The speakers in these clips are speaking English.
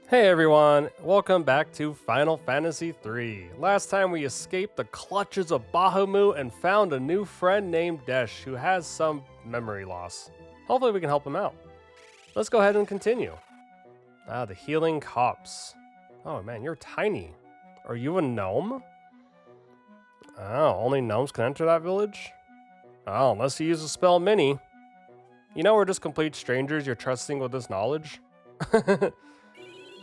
Hey everyone, welcome back to Final Fantasy III. Last time we escaped the clutches of Bahamut and found a new friend named Desh who has some memory loss. Hopefully we can help him out. Let's go ahead and continue. The healing copse. Oh man, you're tiny. Are you a gnome? Oh, only gnomes can enter that village? Oh, unless you use the spell Mini. You know we're just complete strangers you're trusting with this knowledge?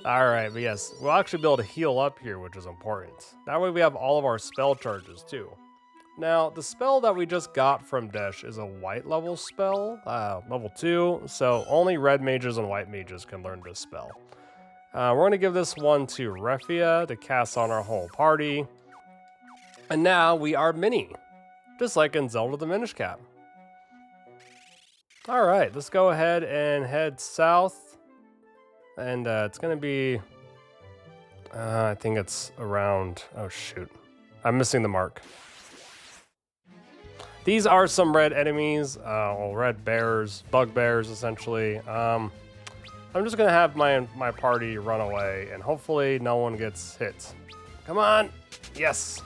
Alright, but yes, we'll actually be able to heal up here, which is important. That way we have all of our spell charges too. Now, the spell that we just got from Desh is a white level spell, level 2, so only red mages and white mages can learn this spell. We're going to give this one to Refia to cast on our whole party. And now we are Mini, just like in Zelda the Minish Cap. Alright, let's go ahead and head south. And it's going to be, I think it's around, oh shoot, I'm missing the mark. These are some red enemies, red bears, bugbears essentially. I'm just going to have my party run away and hopefully no one gets hit. Come on, yes.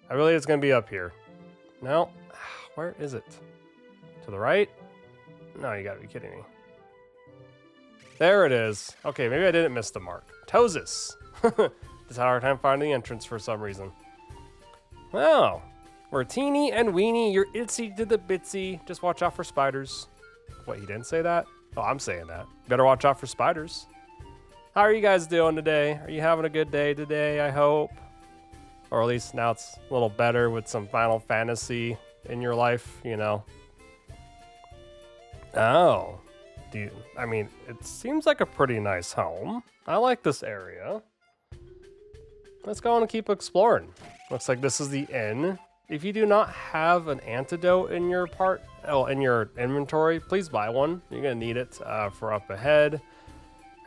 I really think it's going to be up here. No, where is it? To the right? No, you gotta be kidding me. There it is. Okay, maybe I didn't miss the mark. Tozus. Just had a hard time finding the entrance for some reason. Well, we're teeny and weeny. You're itsy to the bitsy. Just watch out for spiders. Wait, he didn't say that? Oh, I'm saying that. Better watch out for spiders. How are you guys doing today? Are you having a good day today, I hope? Or at least now it's a little better with some Final Fantasy in your life, you know? Oh. I mean, it seems like a pretty nice home. I like this area. Let's go on and keep exploring. Looks like this is the inn. If you do not have an antidote in your in your inventory, please buy one. You're gonna need it for up ahead.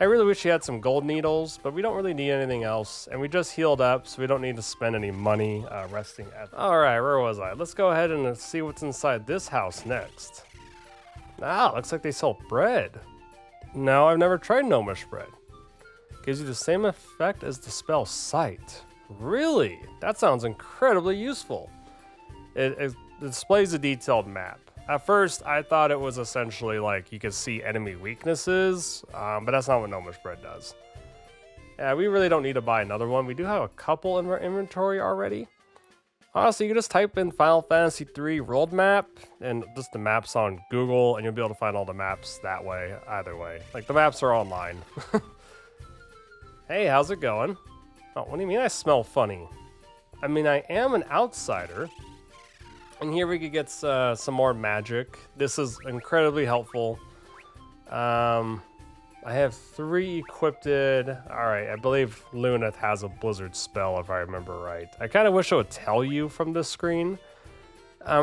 I really wish you had some gold needles, but we don't really need anything else. And we just healed up, so we don't need to spend any money resting at. All right, where was I? Let's go ahead and see what's inside this house next. Ah, looks like they sell bread. No, I've never tried gnomish bread. Gives you the same effect as the spell Sight. Really? That sounds incredibly useful. It displays a detailed map. At first, I thought it was essentially like you could see enemy weaknesses, but that's not what gnomish bread does. Yeah, we really don't need to buy another one. We do have a couple in our inventory already. Honestly, you can just type in Final Fantasy III world map and just the maps on Google, and you'll be able to find all the maps that way, either way. Like, the maps are online. Hey, how's it going? Oh, what do you mean I smell funny? I mean, I am an outsider. And here we could get some more magic. This is incredibly helpful. I have 3 equipped. Alright, I believe Luneth has a blizzard spell if I remember right. I kind of wish it would tell you from this screen.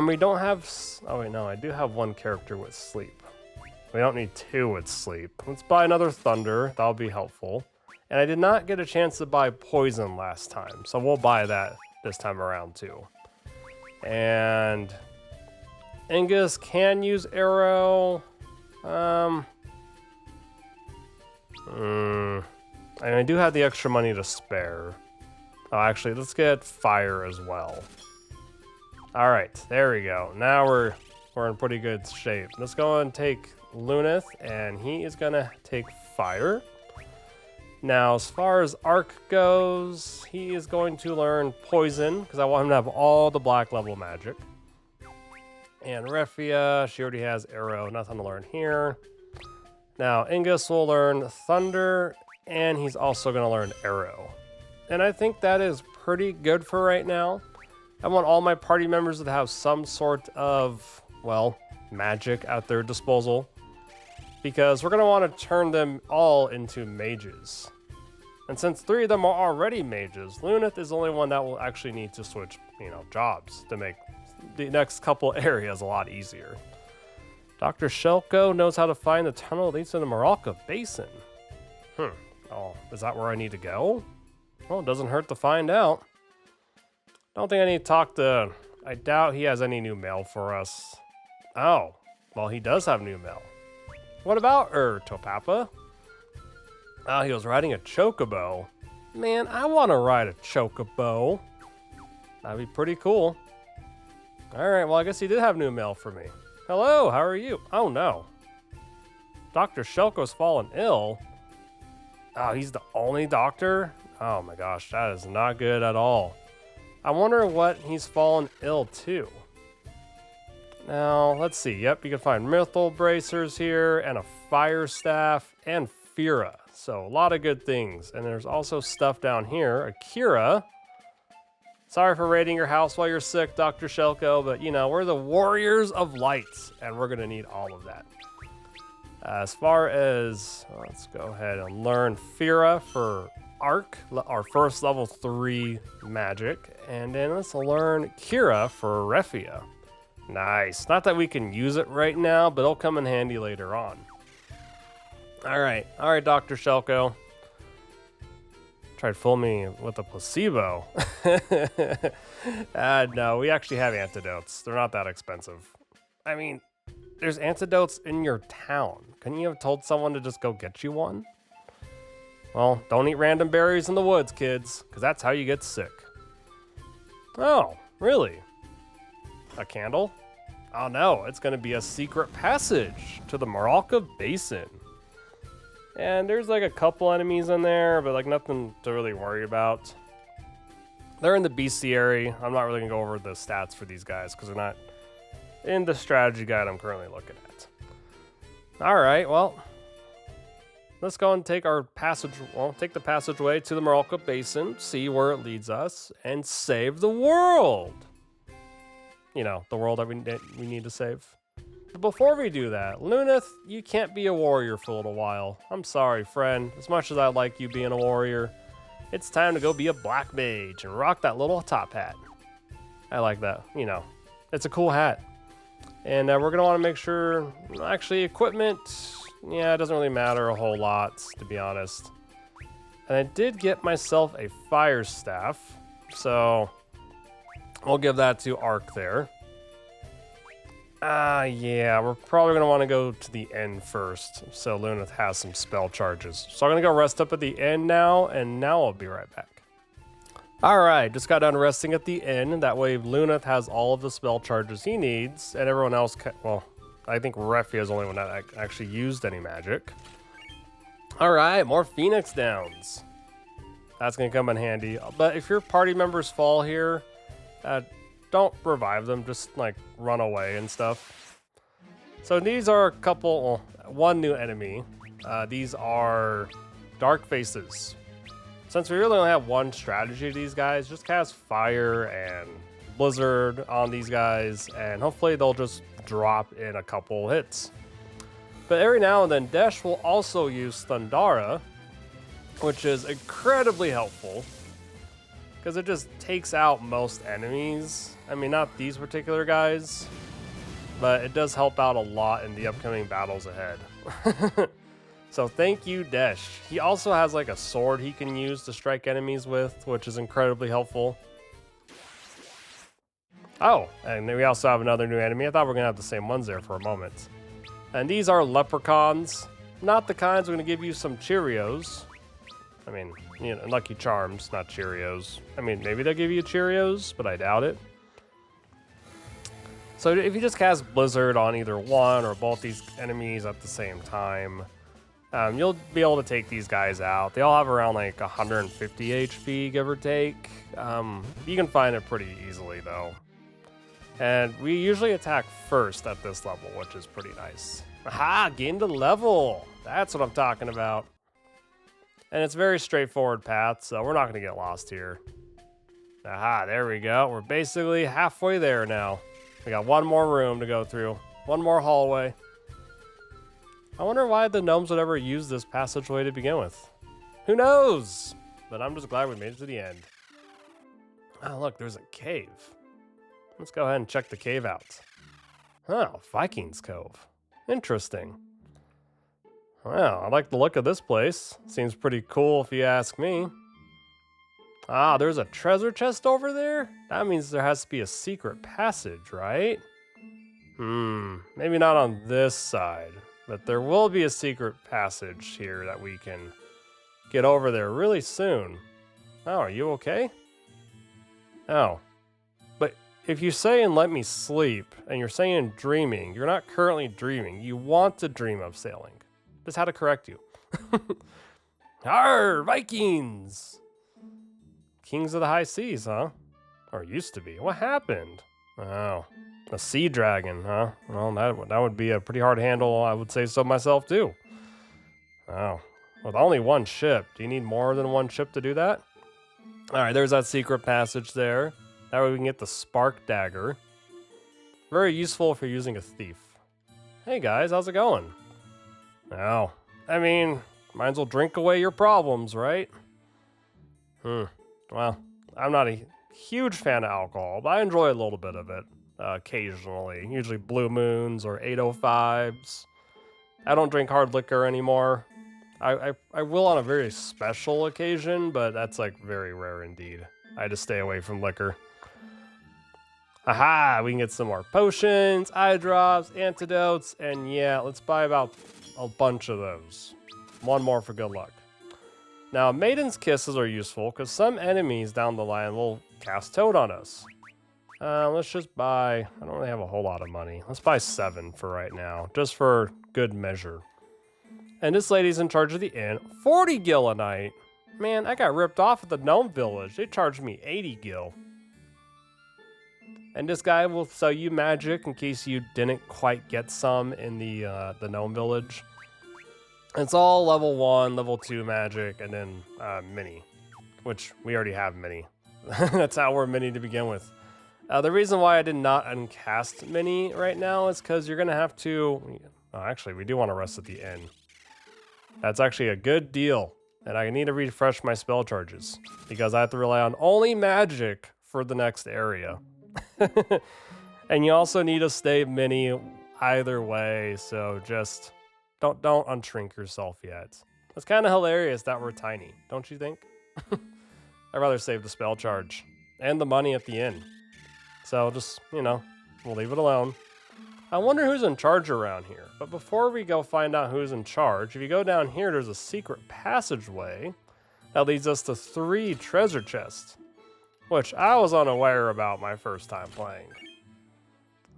We don't have, oh wait, no, I do have 1 character with sleep. We don't need 2 with sleep. Let's buy another thunder, that'll be helpful. And I did not get a chance to buy poison last time, so we'll buy that this time around too. And Angus can use arrow. And I do have the extra money to spare. Oh, actually, let's get fire as well. All right, there we go. Now we're in pretty good shape. Let's go and take Luneth, and he is gonna take fire. Now, as far as Arc goes, he is going to learn poison because I want him to have all the black level magic. And Refia, she already has arrow, nothing to learn here. Now, Ingus will learn Thunder, and he's also going to learn Arrow. And I think that is pretty good for right now. I want all my party members to have some sort of, well, magic at their disposal. Because we're going to want to turn them all into mages. And since 3 of them are already mages, Luneth is the only one that will actually need to switch, jobs to make the next couple areas a lot easier. Dr. Shelko knows how to find the tunnel that leads to the Maralka Basin. Oh, is that where I need to go? Well, it doesn't hurt to find out. Don't think I need to talk to... I doubt he has any new mail for us. Oh, well, he does have new mail. What about Topapa? Oh, he was riding a chocobo. Man, I want to ride a chocobo. That'd be pretty cool. All right, well, I guess he did have new mail for me. Hello, how are you? Oh, no. Dr. Shelko's fallen ill. Oh, he's the only doctor? Oh my gosh, that is not good at all. I wonder what he's fallen ill to. Now, let's see. Yep, you can find Mythal Bracers here, and a Fire Staff, and Fira. So, a lot of good things. And there's also stuff down here. Akira. Sorry for raiding your house while you're sick, Dr. Shelko, but you know, we're the Warriors of Light, and we're gonna need all of that. As far as, let's go ahead and learn Fira for Arc, our first level 3 magic. And then let's learn Kira for Refia. Nice. Not that we can use it right now, but it'll come in handy later on. All right, Dr. Shelko. Tried fooling me with a placebo. No, we actually have antidotes. They're not that expensive. I mean, there's antidotes in your town. Couldn't you have told someone to just go get you one? Well, don't eat random berries in the woods, kids, because that's how you get sick. Oh, really? A candle? Oh no, it's going to be a secret passage to the Maralka Basin. And there's like a couple enemies in there, but like nothing to really worry about. They're in the bestiary. I'm not really going to go over the stats for these guys because they're not in the strategy guide I'm currently looking at. All right, well, let's go and take our passage. Well, take the passageway to the Maralka Basin, see where it leads us, and save the world. You know, the world that we need to save. But before we do that, Luneth, you can't be a warrior for a little while. I'm sorry, friend. As much as I like you being a warrior, it's time to go be a black mage and rock that little top hat. I like that. You know, it's a cool hat. And we're going to want to make sure, actually, equipment, yeah, it doesn't really matter a whole lot, to be honest. And I did get myself a Fire Staff, so we'll give that to Arc there. Yeah, we're probably going to want to go to the end first, so Luneth has some spell charges. So I'm going to go rest up at the end now, and now I'll be right back. Alright, just got done resting at the inn. That way Luneth has all of the spell charges he needs, and everyone else well, I think Refia is the only one that actually used any magic. Alright, more Phoenix Downs. That's going to come in handy. But if your party members fall here, don't revive them, just like run away and stuff. So these are a couple, well, one new enemy. These are Dark Faces. Since we really only have one strategy to these guys, just cast Fire and Blizzard on these guys, and hopefully they'll just drop in a couple hits. But every now and then, Desh will also use Thundara, which is incredibly helpful, because it just takes out most enemies. I mean, not these particular guys, but it does help out a lot in the upcoming battles ahead. So thank you, Desh. He also has like a sword he can use to strike enemies with, which is incredibly helpful. Oh, and then we also have another new enemy. I thought we were going to have the same ones there for a moment. And these are leprechauns. Not the kinds we're going to give you some Cheerios. I mean, you know, Lucky Charms, not Cheerios. I mean, maybe they'll give you Cheerios, but I doubt it. So if you just cast Blizzard on either one or both these enemies at the same time, you'll be able to take these guys out. They all have around like 150 HP, give or take. You can find it pretty easily though. And we usually attack first at this level, which is pretty nice. Aha, gained a level. That's what I'm talking about. And it's a very straightforward path, so we're not going to get lost here. Aha, there we go. We're basically halfway there now. We got one more room to go through. One more hallway. I wonder why the gnomes would ever use this passageway to begin with. Who knows? But I'm just glad we made it to the end. Oh, look, there's a cave. Let's go ahead and check the cave out. Oh, Viking's Cove. Interesting. Well, I like the look of this place. Seems pretty cool if you ask me. Ah, there's a treasure chest over there? That means there has to be a secret passage, right? Maybe not on this side, but there will be a secret passage here that we can get over there really soon. Oh, are you okay? Oh. But if you say and let me sleep, and you're saying dreaming, you're not currently dreaming. You want to dream of sailing. Just how to correct you. Arr, Vikings! Kings of the high seas, huh? Or used to be. What happened? Oh, a sea dragon, huh? Well, that would be a pretty hard handle, I would say so myself, too. Oh, with only one ship. Do you need more than one ship to do that? All right, there's that secret passage there. That way we can get the spark dagger. Very useful if you're using a thief. Hey guys, how's it going? Oh, I mean, might as well drink away your problems, right? Well, I'm not a huge fan of alcohol, but I enjoy a little bit of it occasionally. Usually Blue Moons or 805s. I don't drink hard liquor anymore. I will on a very special occasion, but that's like very rare indeed. I just stay away from liquor. Aha! We can get some more potions, eye drops, antidotes, and yeah, let's buy about a bunch of those. One more for good luck. Now, Maiden's Kisses are useful because some enemies down the line will cast Toad on us. Let's just buy, I don't really have a whole lot of money. Let's buy 7 for right now, just for good measure. And this lady's in charge of the inn. 40 gil a night. Man, I got ripped off at the gnome village. They charged me 80 gil. And this guy will sell you magic in case you didn't quite get some in the gnome village. It's all level 1, level 2 magic, and then mini, which we already have mini. That's how we're mini to begin with. The reason why I did not uncast mini right now is because you're going to have to... Oh, actually, we do want to rest at the inn. That's actually a good deal. And I need to refresh my spell charges because I have to rely on only magic for the next area. And you also need to stay mini either way, so just don't unshrink yourself yet. It's kind of hilarious that we're tiny, don't you think? I'd rather save the spell charge and the money at the inn. So just, you know, we'll leave it alone. I wonder who's in charge around here. But before we go find out who's in charge, if you go down here, there's a secret passageway that leads us to 3 treasure chests, which I was unaware about my first time playing.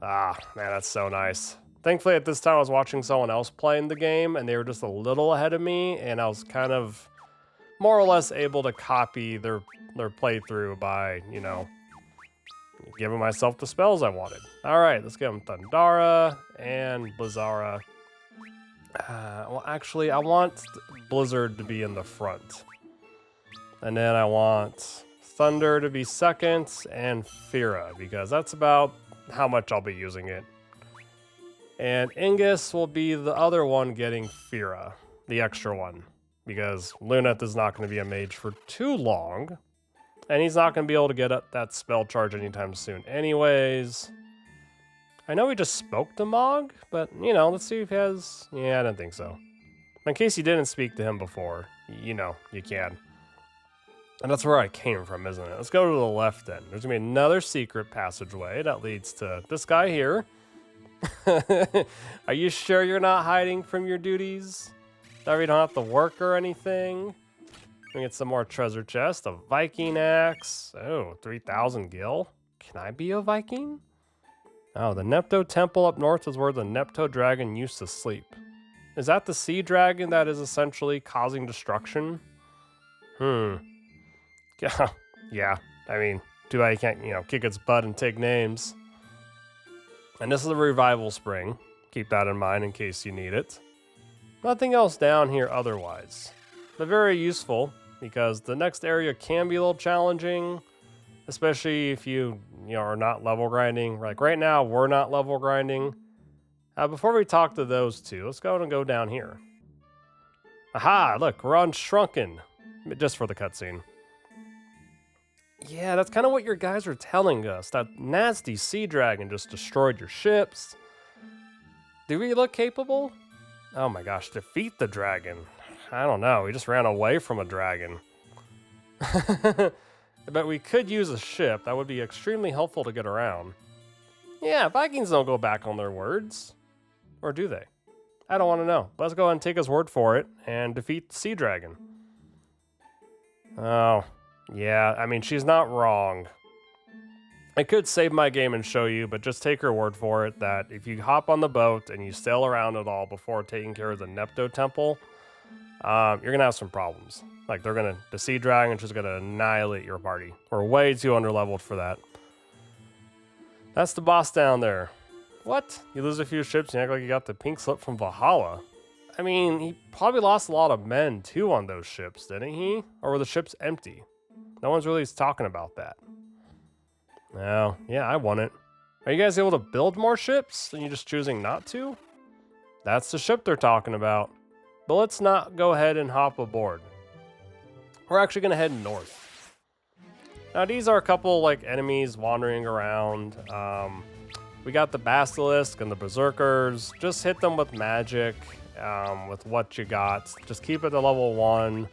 Ah, man, that's so nice. Thankfully, at this time, I was watching someone else playing the game, and they were just a little ahead of me, and I was kind of more or less able to copy their playthrough by, you know, giving myself the spells I wanted. All right, let's give them Thundara and Blizzara. Well, actually, I want Blizzard to be in the front. And then I want Thunder to be second and Fira, because that's about how much I'll be using it. And Ingus will be the other one getting Fira, the extra one, because Luneth is not going to be a mage for too long. And he's not going to be able to get up that spell charge anytime soon anyways. I know we just spoke to Mog, but, you know, let's see if he has... Yeah, I don't think so. In case you didn't speak to him before, you know, you can. And that's where I came from, isn't it? Let's go to the left then. There's going to be another secret passageway that leads to this guy here. Are you sure you're not hiding from your duties? That way you don't have to work or anything? We get some more treasure chest, a Viking axe. Oh, 3,000 gil. Can I be a Viking? Oh, the Nepto temple up north is where the Nepto Dragon used to sleep. Is that the sea dragon that is essentially causing destruction? Yeah, I mean, too bad you can't, you know, kick its butt and take names. And this is the revival spring. Keep that in mind in case you need it. Nothing else down here otherwise. But very useful, because the next area can be a little challenging, especially if you are not level grinding. Like right now, we're not level grinding. Before we talk to those two, let's go and go down here. Aha, look, we're on Shrunken, just for the cutscene. Yeah, that's kind of what your guys are telling us. That nasty sea dragon just destroyed your ships. Do we look capable? Oh my gosh, defeat the dragon. I don't know, we just ran away from a dragon. But we could use a ship. That would be extremely helpful to get around. Yeah, Vikings don't go back on their words. Or do they? I don't want to know. Let's go ahead and take his word for it and defeat the sea dragon. Oh, yeah, I mean, she's not wrong. I could save my game and show you, but just take her word for it that if you hop on the boat and you sail around it all before taking care of the Nepto Temple, you're gonna have some problems. Like, the Sea Dragon's just gonna annihilate your party. We're way too underleveled for that. That's the boss down there. What? You lose a few ships and you act like you got the pink slip from Valhalla. I mean, he probably lost a lot of men too on those ships, didn't he? Or were the ships empty? No one's really talking about that. Oh, yeah, I won it. Are you guys able to build more ships and you're just choosing not to? That's the ship they're talking about. But let's not go ahead and hop aboard. We're actually gonna head north. Now these are a couple like enemies wandering around. We got the Basilisk and the Berserkers. Just hit them with magic, with what you got. Just keep it to level 1.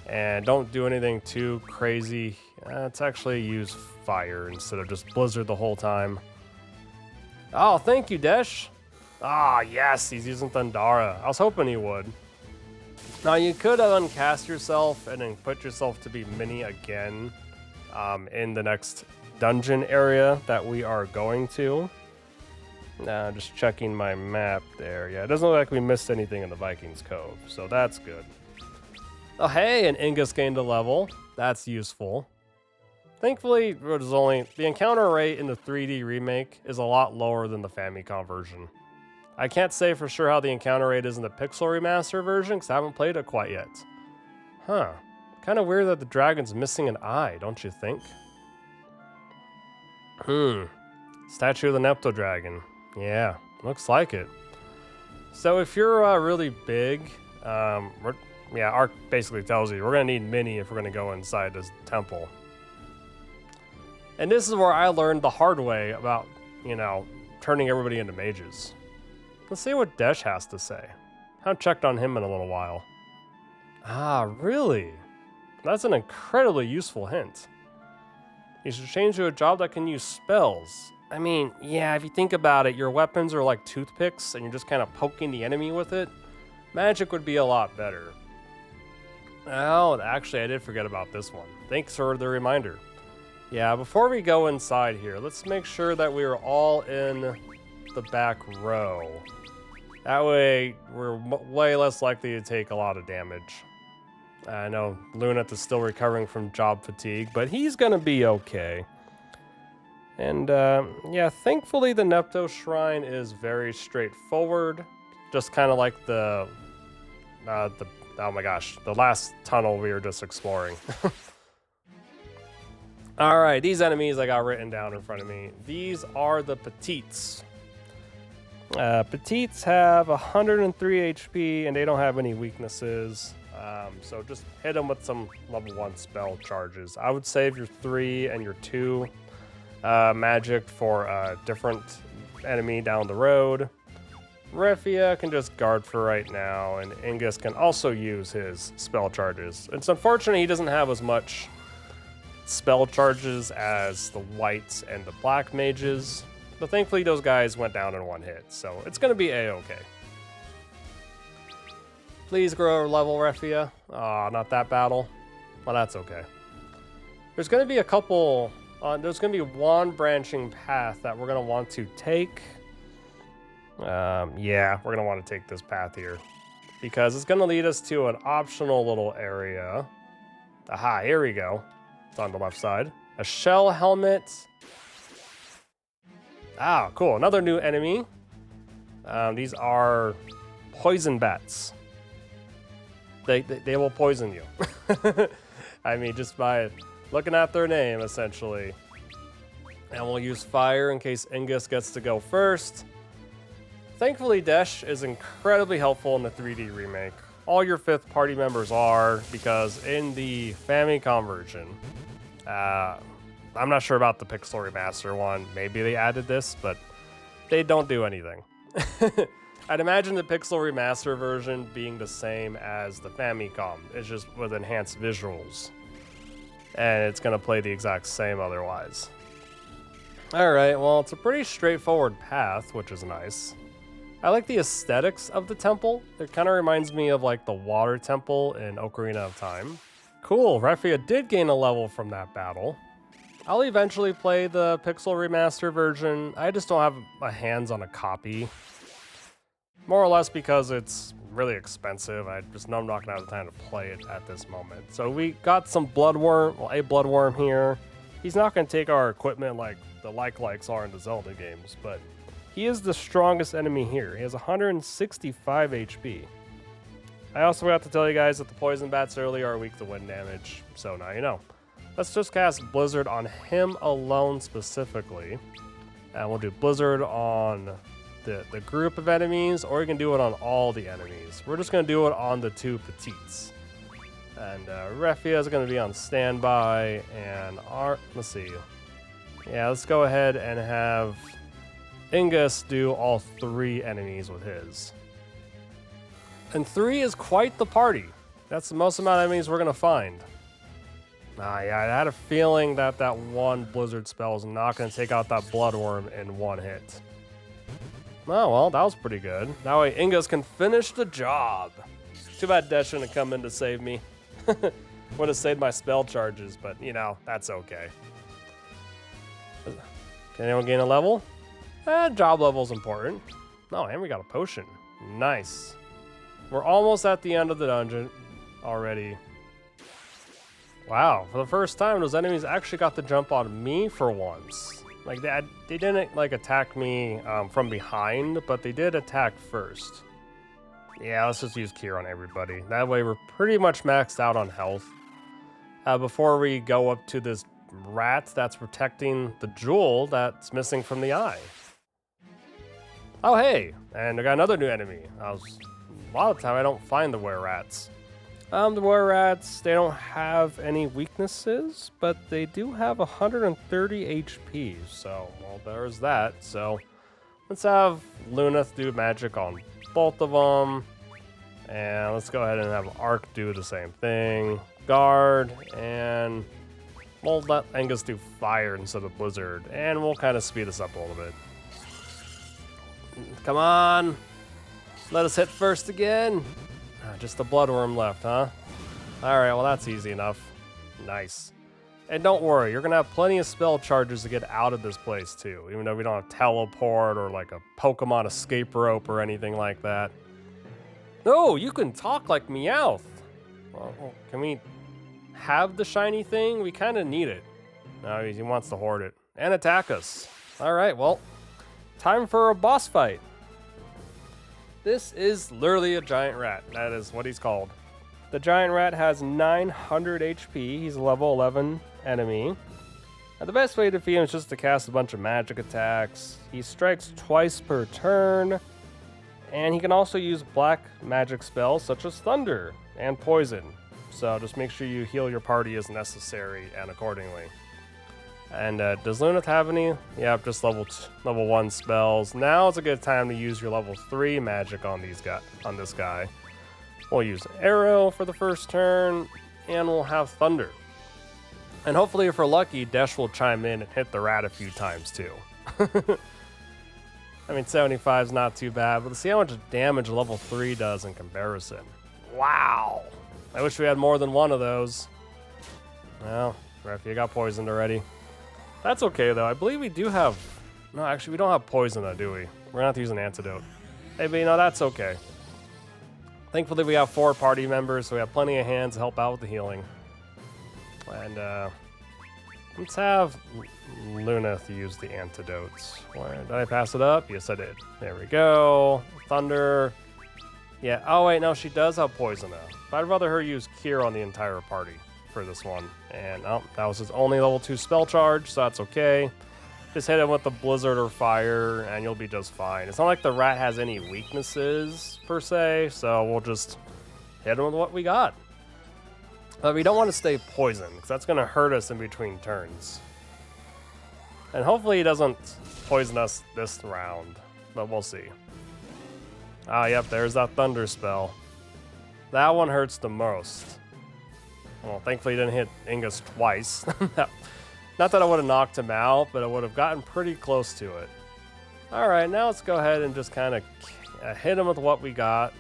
And don't do anything too crazy. Let's actually use fire instead of just blizzard the whole time. Oh, thank you, Desh. Ah, yes, he's using Thundara. I was hoping he would. Now, you could uncast yourself and then put yourself to be mini again in the next dungeon area that we are going to. Just checking my map there. Yeah, it doesn't look like we missed anything in the Viking's Cove, so that's good. Oh, hey, an Ingus gained a level. That's useful. Thankfully, the encounter rate in the 3D remake is a lot lower than the Famicom version. I can't say for sure how the encounter rate is in the Pixel Remaster version because I haven't played it quite yet. Huh. Kind of weird that the dragon's missing an eye, don't you think? Statue of the Nepto Dragon. Yeah, looks like it. So if you're really big, Ark basically tells you we're going to need mini if we're going to go inside this temple. And this is where I learned the hard way about, turning everybody into mages. Let's see what Desh has to say. I haven't checked on him in a little while. Ah, really? That's an incredibly useful hint. You should change to a job that can use spells. I mean, yeah, if you think about it, your weapons are like toothpicks and you're just kind of poking the enemy with it. Magic would be a lot better. Oh, actually, I did forget about this one. Thanks for the reminder. Yeah, before we go inside here, let's make sure that we are all in the back row. That way, we're way less likely to take a lot of damage. I know Luneth is still recovering from job fatigue, but he's gonna be okay. And yeah, thankfully the Nepto Shrine is very straightforward. Just kind of like the oh my gosh, the last tunnel we were just exploring. All right, these enemies I got written down in front of me. These are the Petites. Petites have 103 HP and they don't have any weaknesses. So just hit them with some level 1 spell charges. I would save your 3 and your 2 magic for a different enemy down the road. Refia can just guard for right now, and Ingus can also use his spell charges. It's unfortunate he doesn't have as much spell charges as the whites and the black mages, but thankfully those guys went down in one hit, so it's going to be a-okay. Please grow level, Refia. Aw, not that battle. Well, that's okay. There's going to be a couple... there's going to be one branching path that we're going to want to take. Yeah, we're going to want to take this path here. Because it's going to lead us to an optional little area. Aha, here we go. It's on the left side. A shell helmet. Ah, cool. Another new enemy. These are poison bats. They will poison you. I mean, just by looking at their name, essentially. And we'll use fire in case Ingus gets to go first. Thankfully, Desh is incredibly helpful in the 3D remake. All your 5th party members are, because in the Famicom version, I'm not sure about the Pixel Remaster one. Maybe they added this, but they don't do anything. I'd imagine the Pixel Remaster version being the same as the Famicom. It's just with enhanced visuals. And it's going to play the exact same otherwise. Alright, well, it's a pretty straightforward path, which is nice. I like the aesthetics of the temple. It kind of reminds me of like the water temple in Ocarina of Time. Cool, Refia did gain a level from that battle. I'll eventually play the Pixel Remaster version. I just don't have my hands on a copy. More or less because it's really expensive. I just know I'm not gonna have the time to play it at this moment. So we got some Bloodworm, well, a Bloodworm here. He's not gonna take our equipment like the likes are in the Zelda games, but he is the strongest enemy here. He has 165 HP. I also forgot to tell you guys that the poison bats earlier are weak to wind damage, so now you know. Let's just cast Blizzard on him alone specifically. And we'll do Blizzard on the group of enemies, or you can do it on all the enemies. We're just going to do it on the two petites. And Refia is going to be on standby, and let's see. Yeah, let's go ahead and have Ingus do all 3 enemies with his. And 3 is quite the party. That's the most amount of enemies we're going to find. Yeah, I had a feeling that that one Blizzard spell is not going to take out that Bloodworm in one hit. Oh, well, that was pretty good. That way Ingus can finish the job. Too bad Desh didn't come in to save me. Would have saved my spell charges, but, you know, that's okay. Can anyone gain a level? Job level's important. Oh, and we got a potion. Nice. We're almost at the end of the dungeon already. Wow, for the first time, those enemies actually got the jump on me for once. Like, they didn't, like, attack me from behind, but they did attack first. Yeah, let's just use Cure on everybody. That way we're pretty much maxed out on health. Before we go up to this rat that's protecting the jewel that's missing from the eye. Oh, hey, and I got another new enemy. A lot of the time I don't find the were-rats. The were-rats, they don't have any weaknesses, but they do have 130 HP, so, well, there's that. So, let's have Luneth do magic on both of them, and let's go ahead and have Arc do the same thing. Guard, and we'll let Angus do fire instead of Blizzard, and we'll kind of speed this up a little bit. Come on! Let us hit first again! Just the Bloodworm left, huh? Alright, well that's easy enough. Nice. And don't worry, you're gonna have plenty of spell charges to get out of this place too, even though we don't have teleport or like a Pokemon escape rope or anything like that. Oh, you can talk like Meowth! Well, can we have the shiny thing? We kind of need it. No, he wants to hoard it. And attack us. Alright, well, time for a boss fight. This is literally a giant rat. That is what he's called. The giant rat has 900 HP. He's a level 11 enemy. And the best way to defeat him is just to cast a bunch of magic attacks. He strikes twice per turn. And he can also use black magic spells such as Thunder and Poison. So just make sure you heal your party as necessary and accordingly. And does Luneth have any? Yeah, just level 1 spells. Now is a good time to use your level 3 magic on this guy. We'll use Arrow for the first turn, and we'll have Thunder. And hopefully, if we're lucky, Desh will chime in and hit the rat a few times too. I mean, 75 is not too bad, but let's see how much damage level 3 does in comparison. Wow! I wish we had more than one of those. Well, Refia got poisoned already. That's okay, though. I believe we do have... No, actually, we don't have poison, though, do we? We're going to have to use an antidote. Hey, but you know, that's okay. Thankfully, we have 4 party members, so we have plenty of hands to help out with the healing. And, let's have Luneth use the antidotes. Did I pass it up? Yes, I did. There we go. Thunder. Yeah, oh, wait, no, she does have poison, though. But I'd rather her use Cure on the entire party for this one. And oh, that was his only level 2 spell charge, so that's okay. Just hit him with the Blizzard or Fire, and you'll be just fine. It's not like the rat has any weaknesses, per se, so we'll just hit him with what we got. But we don't want to stay poisoned, because that's going to hurt us in between turns. And hopefully he doesn't poison us this round, but we'll see. Ah, yep, there's that Thunder spell. That one hurts the most. Well, thankfully he didn't hit Ingus twice. Not that I would have knocked him out, but I would have gotten pretty close to it. Alright, now let's go ahead and just kind of hit him with what we got.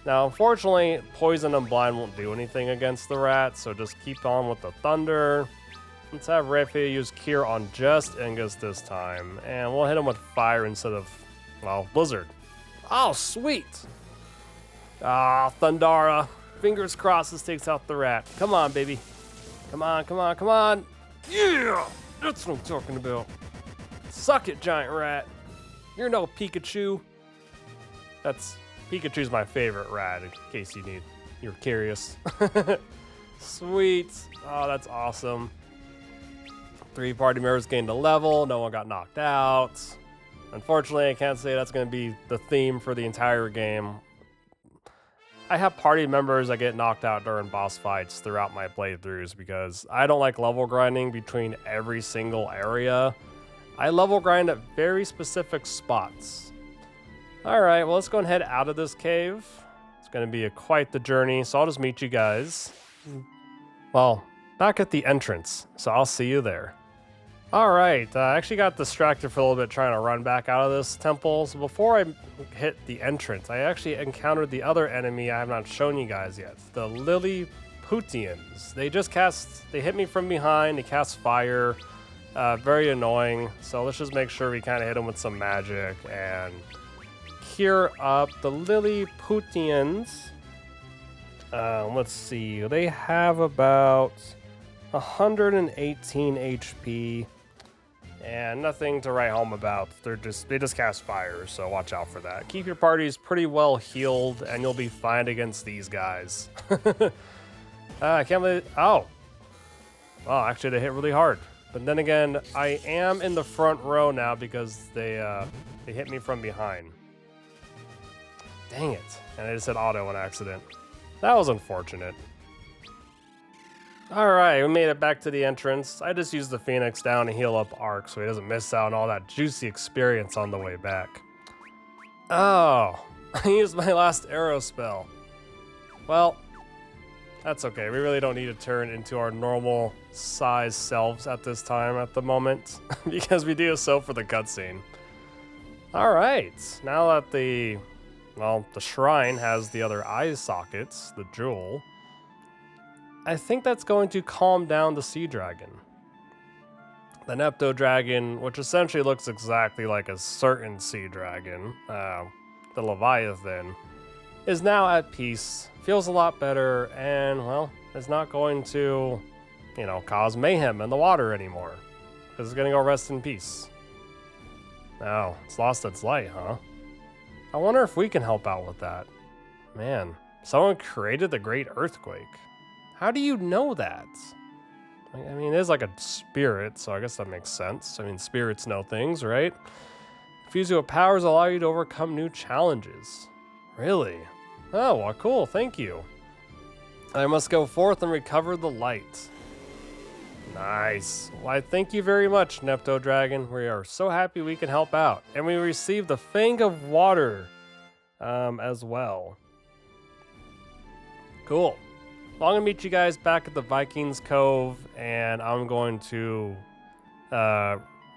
Now, unfortunately, Poison and Blind won't do anything against the rat, so just keep on with the Thunder. Let's have Raphael use Cure on just Ingus this time, and we'll hit him with Fire instead of, well, Blizzard. Oh, sweet! Ah, Thundara. Fingers crossed this takes out the rat. Come on, baby. Come on, come on, come on. Yeah! That's what I'm talking about. Suck it, giant rat. You're no Pikachu. Pikachu's my favorite rat, in case you're curious. Sweet. Oh, that's awesome. 3 party members gained a level. No one got knocked out. Unfortunately, I can't say that's going to be the theme for the entire game. I have party members that get knocked out during boss fights throughout my playthroughs because I don't like level grinding between every single area. I level grind at very specific spots. Alright, well, let's go and head out of this cave. It's going to be quite the journey, so I'll just meet you guys. Well, back at the entrance, so I'll see you there. Alright, I actually got distracted for a little bit trying to run back out of this temple. So before I hit the entrance, I actually encountered the other enemy I have not shown you guys yet. The Lilliputians. They hit me from behind, they cast fire. Very annoying. So let's just make sure we kind of hit them with some magic and cure up the Lilliputians. Let's see, they have about 118 HP. And nothing to write home about. They just cast fire, so watch out for that. Keep your parties pretty well healed, and you'll be fine against these guys. I can't believe. Oh, actually, they hit really hard. But then again, I am in the front row now because they hit me from behind. Dang it! And I just hit auto on accident. That was unfortunate. Alright, we made it back to the entrance. I just used the Phoenix down to heal up Ark so he doesn't miss out on all that juicy experience on the way back. Oh, I used my last arrow spell. Well, that's okay. We really don't need to turn into our normal size selves at this time at the moment because we do so for the cutscene. Alright, now that the shrine has the other eye sockets, the jewel, I think that's going to calm down the sea dragon. The Nepto Dragon, which essentially looks exactly like a certain sea dragon, the Leviathan, is now at peace, feels a lot better, and, well, is not going to, cause mayhem in the water anymore. Because it's going to go rest in peace. Oh, it's lost its light, huh? I wonder if we can help out with that. Man, someone created the Great Earthquake. How do you know that? I mean, it is like a spirit, so I guess that makes sense. I mean, spirits know things, right? Fused with powers allow you to overcome new challenges. Really? Oh, well, cool, thank you. I must go forth and recover the light. Nice. Why, thank you very much, Nepto Dragon. We are so happy we can help out. And we received the Fang of Water as well. Cool. Well, I'm going to meet you guys back at the Viking's Cove, and I'm going to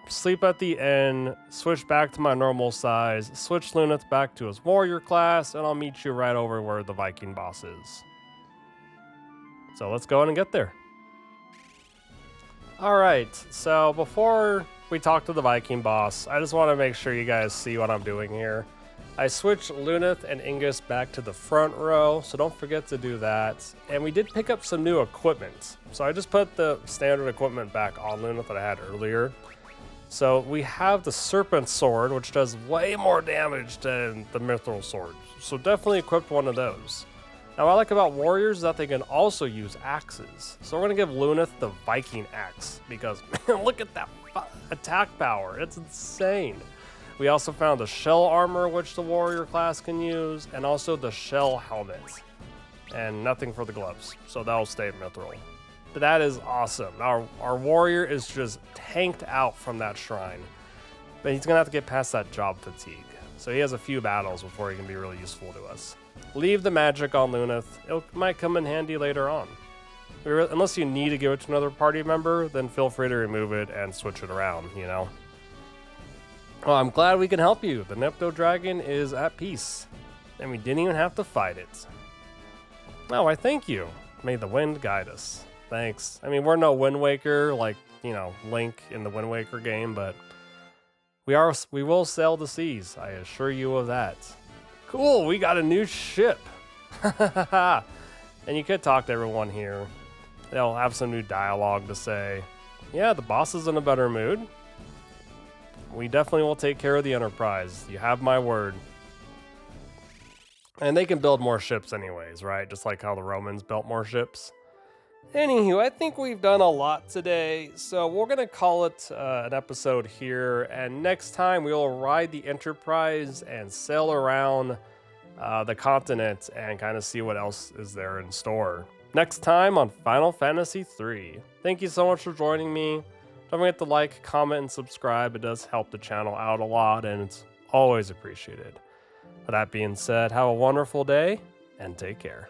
sleep at the inn, switch back to my normal size, switch Luneth back to his warrior class, and I'll meet you right over where the Viking boss is. So let's go in and get there. Alright, so before we talk to the Viking boss, I just want to make sure you guys see what I'm doing here. I switched Luneth and Ingus back to the front row, so don't forget to do that. And we did pick up some new equipment. So I just put the standard equipment back on Luneth that I had earlier. So we have the Serpent Sword, which does way more damage than the Mithril Sword. So definitely equip one of those. Now what I like about warriors is that they can also use axes. So we're going to give Luneth the Viking axe, because look at that attack power. It's insane. We also found the shell armor, which the warrior class can use, and also the shell helmet. And nothing for the gloves, so that'll stay mithril. But that is awesome. Our warrior is just tanked out from that shrine. But he's going to have to get past that job fatigue. So he has a few battles before he can be really useful to us. Leave the magic on Luneth. It might come in handy later on. Unless you need to give it to another party member, then feel free to remove it and switch it around, Well, I'm glad we can help you. The Nepto Dragon is at peace. And we didn't even have to fight it. Oh, I thank you. May the wind guide us. Thanks. I mean, we're no Wind Waker like, you know, Link in the Wind Waker game, but we will sail the seas. I assure you of that. Cool, we got a new ship. And you could talk to everyone here. They'll have some new dialogue to say. Yeah, the boss is in a better mood. We definitely will take care of the Enterprise. You have my word. And they can build more ships anyways, right? Just like how the Romans built more ships. Anywho, I think we've done a lot today, so we're going to call it an episode here, and next time we will ride the Enterprise and sail around the continent and kind of see what else is there in store. Next time on Final Fantasy III. Thank you so much for joining me. Don't forget to like, comment, and subscribe. It does help the channel out a lot, and it's always appreciated. With that being said, have a wonderful day, and take care.